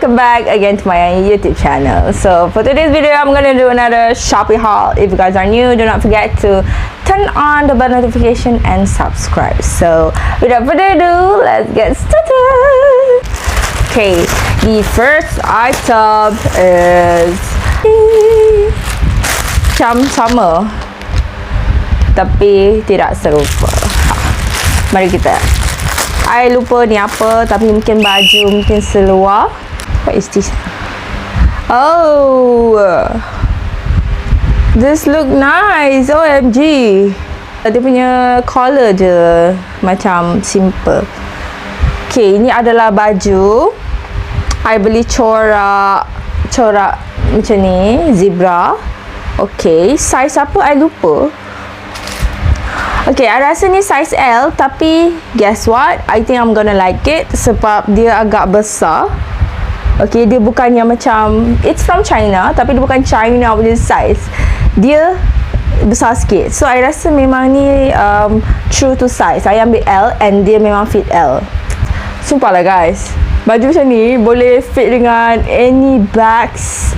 welcome back again to my YouTube channel. So for today's video, I'm gonna do another Shopee haul. If you guys are new, do not forget to turn on the bell notification and subscribe. So without further ado, let's get started. Okay, the first item is macam sama tapi tidak serupa. Mari kita. I lupa ni apa, tapi mungkin baju, mungkin seluar. What is this? Oh, this look nice. OMG. Dia punya collar je macam simple. Okay, ini adalah baju. I beli corak macam ni, zebra. Okay, size apa I lupa. Okay, I rasa ni size L, tapi guess what? I think I'm gonna like it sebab dia agak besar. Okay, dia bukan yang macam, it's from China, tapi dia bukan China punya size. Dia besar sikit. So, I rasa memang ni true to size. I ambil L and dia memang fit L. Sumpah lah guys, baju macam ni boleh fit dengan any bags,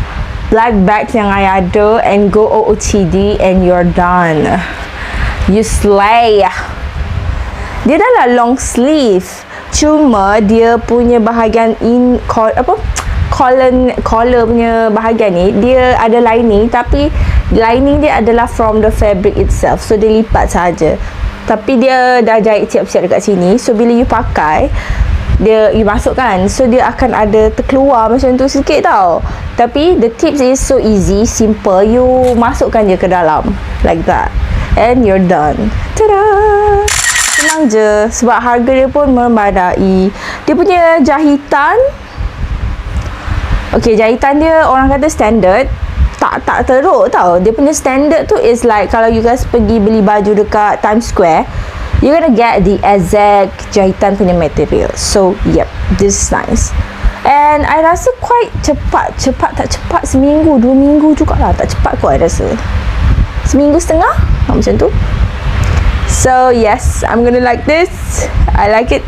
black bags yang I ada, and go OOTD and you're done. You slay. Dia dah lah long sleeve, cuma dia punya bahagian collar punya bahagian ni dia ada lining, tapi lining dia adalah from the fabric itself, so dia lipat saja. Tapi dia dah jahit siap-siap dekat sini, so bila you pakai dia, you masukkan, so dia akan ada terkeluar macam tu sikit tau. Tapi the tips is so easy, simple. You masukkan je ke dalam like that and you're done. Tada! Senang je sebab harga dia pun memadai. Dia punya jahitan, okay, jahitan dia orang kata standard, tak teruk tau. Dia punya standard tu is like kalau you guys pergi beli baju dekat Times Square, you're gonna get the exact jahitan punya material. So yep, this is nice. And I rasa quite cepat tak cepat, seminggu 2 minggu jugalah, tak cepat kot I rasa, seminggu setengah macam tu. So yes, I'm gonna like this. I like it.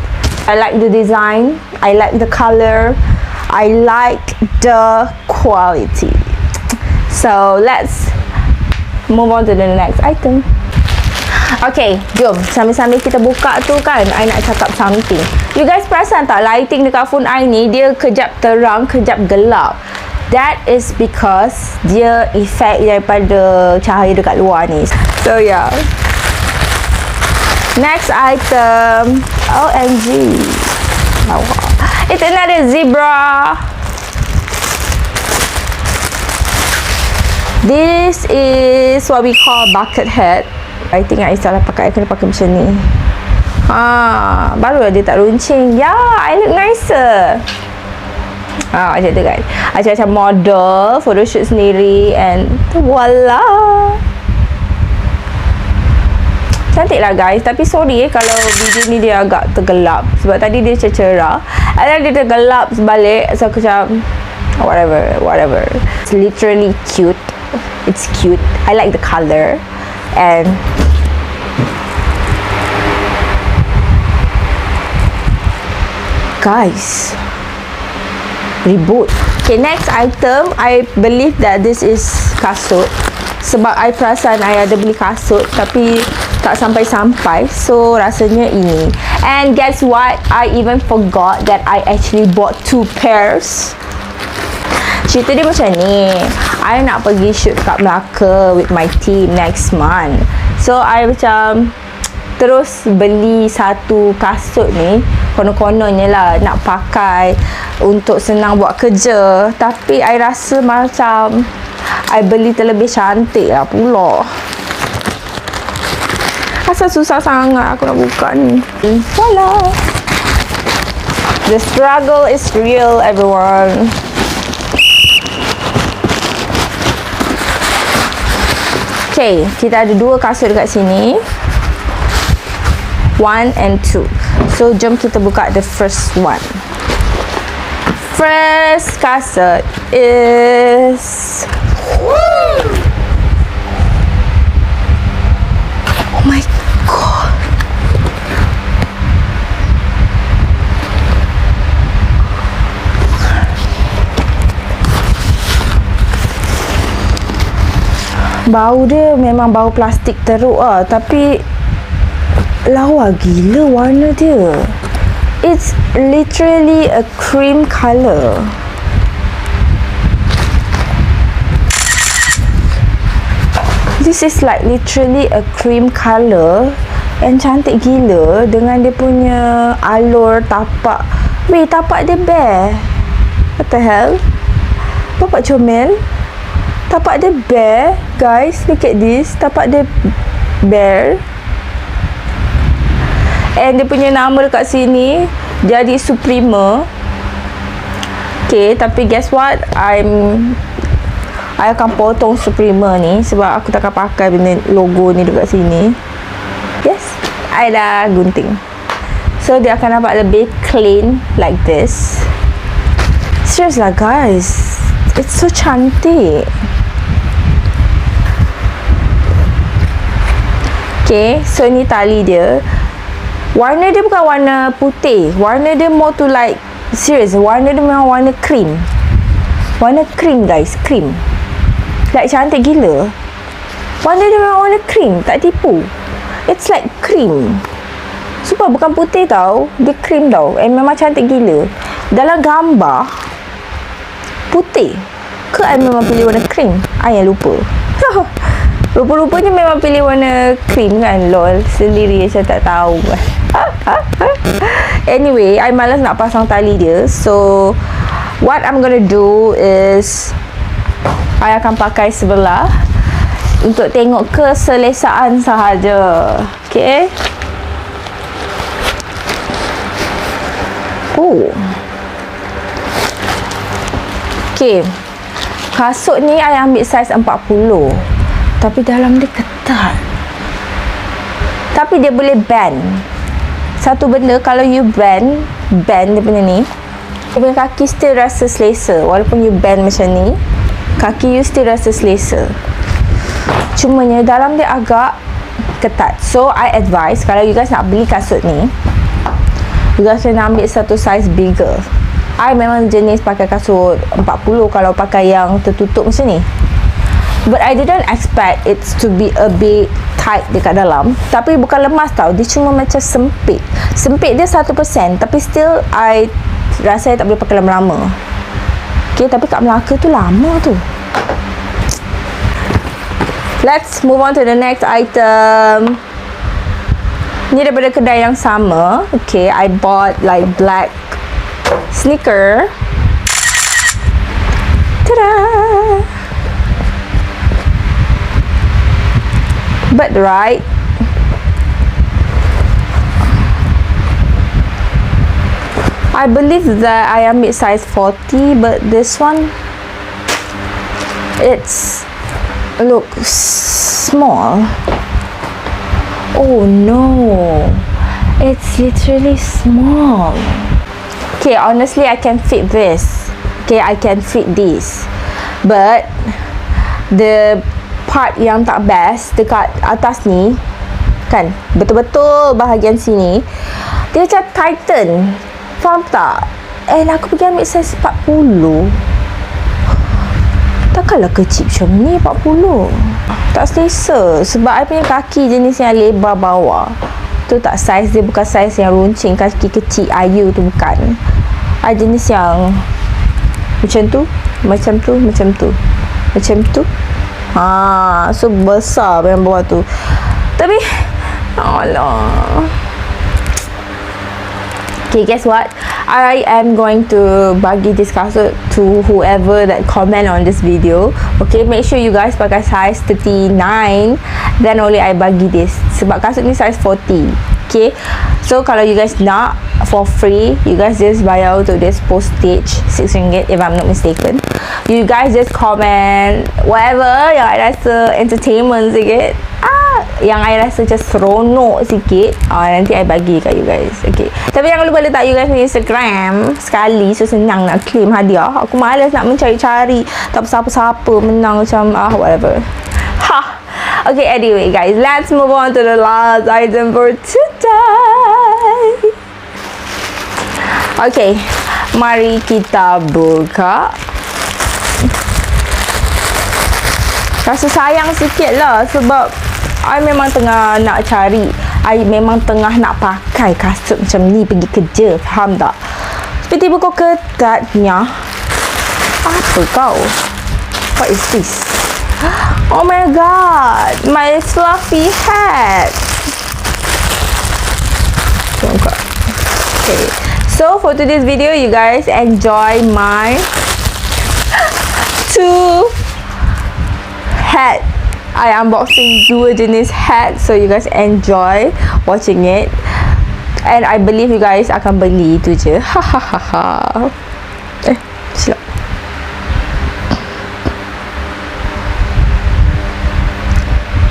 I like the design, I like the color, I like the quality. So let's move on to the next item. Okay, jom sambil-sambil kita buka tu kan, I nak cakap something. You guys perasan tak lighting dekat phone I ni, dia kejap terang, kejap gelap. That is because dia efek daripada cahaya dekat luar ni. So yeah. Next item. OMG. Oh, it's another zebra. This is what we call bucket hat. I think I salah pakai, I kena pakai macam ni. Baru dia tak runcing. Yeah, I look nicer. Macam tu kan. Macam model, photoshoot sendiri, and voila. Cantik lah guys. Tapi sorry kalau video ni dia agak tergelap, sebab tadi dia cerah, and dia tergelap sebalik. So aku macam whatever. It's literally cute. It's cute. I like the color. And guys, ribut. Okay, next item, I believe that this is kasut, sebab I perasan I ada beli kasut tapi tak sampai-sampai, so rasanya ini. And guess what, I even forgot that I actually bought 2 pairs. Cerita dia macam ni, I nak pergi shoot kat Melaka with my team next month. So I macam terus beli satu kasut ni, konon-kononnya lah nak pakai untuk senang buat kerja. Tapi I rasa macam I beli terlebih cantik lah pula. Asal susah sangat aku nak buka ni. Voila. The struggle is real, everyone. Okay, kita ada 2 kasut dekat sini, 1 and 2. So jom kita buka the first one. First kasut is oh my god, Bau dia memang bau plastik teruk lah, tapi lawa gila warna dia. It's literally a cream colour. This is like literally a cream colour and cantik gila dengan dia punya alur tapak. Weh, tapak dia bare. What the hell? Bapak comel. Tapak dia bare, guys. Look at this. Tapak dia bare. And dia punya nama dekat sini jadi Suprema. Okay, tapi guess what? I akan potong Suprema ni sebab aku takkan pakai benda logo ni dekat sini. Yes, I dah gunting. So dia akan nampak lebih clean like this. Serious lah guys, it's so cantik. Okay, so ni tali dia. Warna dia bukan warna putih, warna dia more to like, serious, warna dia memang warna cream. Warna cream guys, cream. Like cantik gila. Warna dia memang warna cream, tak tipu. It's like cream. Sumpah bukan putih tau, dia cream tau. And memang cantik gila. Dalam gambar putih ke I memang pilih warna cream? I yang lupa. Rupa-rupanya memang pilih warna cream kan. Lol, sendiri macam tak tahu. Anyway, I malas nak pasang tali dia. So what I'm gonna do is I akan pakai sebelah untuk tengok keselesaan sahaja. Okay. Oh. Okay. Kasut ni I ambil saiz 40. Tapi dalam dia ketat. Tapi dia boleh bend. Satu benda kalau you bend dia punya ni, dia punya kaki still rasa selesa. Walaupun you bend macam ni, kaki you still rasa selesa. Cumanya dalam dia agak ketat. So I advise kalau you guys nak beli kasut ni, you guys kena ambil satu size bigger. I memang jenis pakai kasut 40 kalau pakai yang tertutup macam ni. But I didn't expect it to be a bit tight dekat dalam. Tapi bukan lemas tau, dia cuma macam sempit. Sempit dia 1%, tapi still I rasa I tak boleh pakai lama-lama. Okay, tapi kat Melaka tu lama tu. Let's move on to the next item. Ni daripada kedai yang sama. Okay, I bought like black sneaker. Tada! But right, I believe that I ambil size 40, but this one, it's look small. Oh no, it's literally small. Okay, honestly I can fit this. Okay, I can fit this, but the part yang tak best dekat atas ni kan, betul-betul bahagian sini dia macam tighten, faham tak? And aku pergi ambil size 40. Takkanlah kecil macam ni 40. Tak selesa sebab I punya kaki jenis yang lebar bawah tu, tak saiz dia bukan saiz yang runcing kaki kecil ayu tu, bukan. I jenis yang macam tu, macam tu, macam tu, macam tu. So besar yang bawah tu. Tapi alah. Okay, guess what? I am going to bagi this kasut to whoever that comment on this video. Okay, make sure you guys pakai size 39, then only I bagi this. Sebab kasut ni size 40. Okay, so kalau you guys nak for free, you guys just bayar untuk this postage RM6 if I'm not mistaken. You guys just comment whatever yang I rasa entertainment sikit, yang I rasa just seronok sikit, nanti I bagi kat you guys. Okay, tapi jangan lupa letak you guys punya Instagram sekali, so senang nak claim hadiah. Aku malas nak mencari-cari tak siapa-siapa menang macam whatever. Okay, anyway guys, let's move on to the last item for today. Okay, mari kita buka. rasa sayang sikit lah, sebab I memang tengah nak cari, I memang tengah nak pakai kasut macam ni pergi kerja, faham tak? Tiba-tiba kau ketatnya. Apa kau? What is this? Oh my god, my fluffy hat. Okay, so for today's video, you guys enjoy my 2 hat. I unboxing 2 jenis hat, so you guys enjoy watching it. And I believe you guys akan beli tu je. Hahaha. Silap.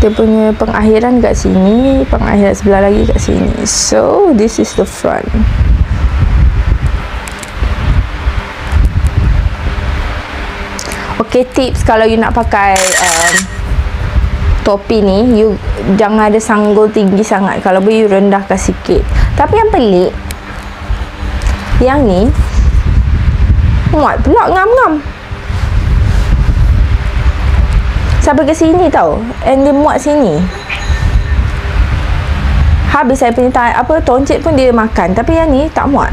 Dia punya pengakhiran kat sini, pengakhiran sebelah lagi kat sini. So this is the front. Okay, tips kalau you nak pakai topi ni, you jangan ada sanggul tinggi sangat. Kalau boleh you rendahkan sikit. Tapi yang pelik, yang ni muat pula ngam-ngam sampai ke sini tau. And dia muat sini. Habis saya punya toncet pun dia makan. Tapi yang ni tak muat.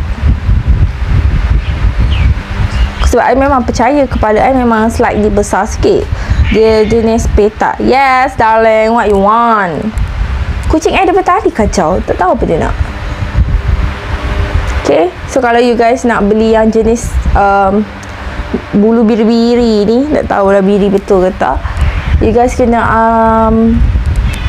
Sebab I memang percaya kepala I memang slightly besar sikit. Dia jenis petak. Yes darling, what you want? Kucing I daripada tadi kacau. Tak tahu apa dia nak. Okay, so kalau you guys nak beli yang jenis bulu biri-biri ni, tak tahulah biri betul ke tak, you guys kena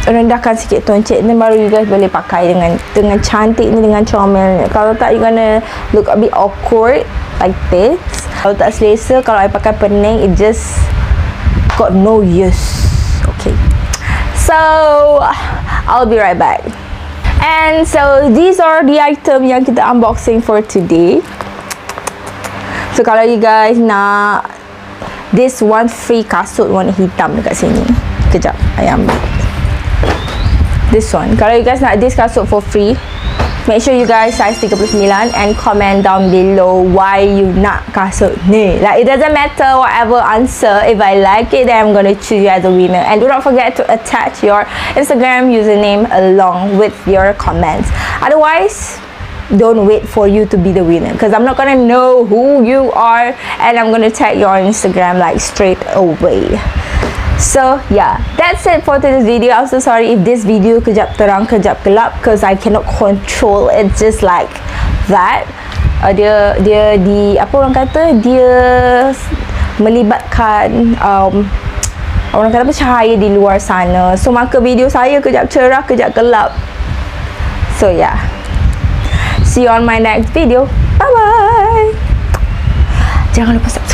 rendahkan sikit toncet, dan baru you guys boleh pakai dengan cantik ni, dengan comel. Kalau tak, you gonna look a bit awkward like this. Kalau tak selesa, kalau I pakai pening, it just got no use. Okay, so I'll be right back. And so these are the item yang kita unboxing for today. So kalau you guys nak this one free kasut warna hitam dekat sini, kejap I ambil this one. Kalau you guys nak this kasut for free, make sure you guys size 39 and comment down below why you nak kasut ni. Like, it doesn't matter whatever answer. If I like it, then I'm gonna choose you as a winner. And do not forget to attach your Instagram username along with your comments. Otherwise, don't wait for you to be the winner, because I'm not gonna know who you are, and I'm gonna tag your Instagram like straight away. So yeah, that's it for today's video. I'm so sorry if this video kejap terang kejap gelap, because I cannot control it just like that. Dia di apa orang kata, dia melibatkan orang kata apa, cahaya di luar sana. So maka video saya kejap cerah kejap gelap. So yeah, see you on my next video. Bye bye. Jangan lupa subscribe.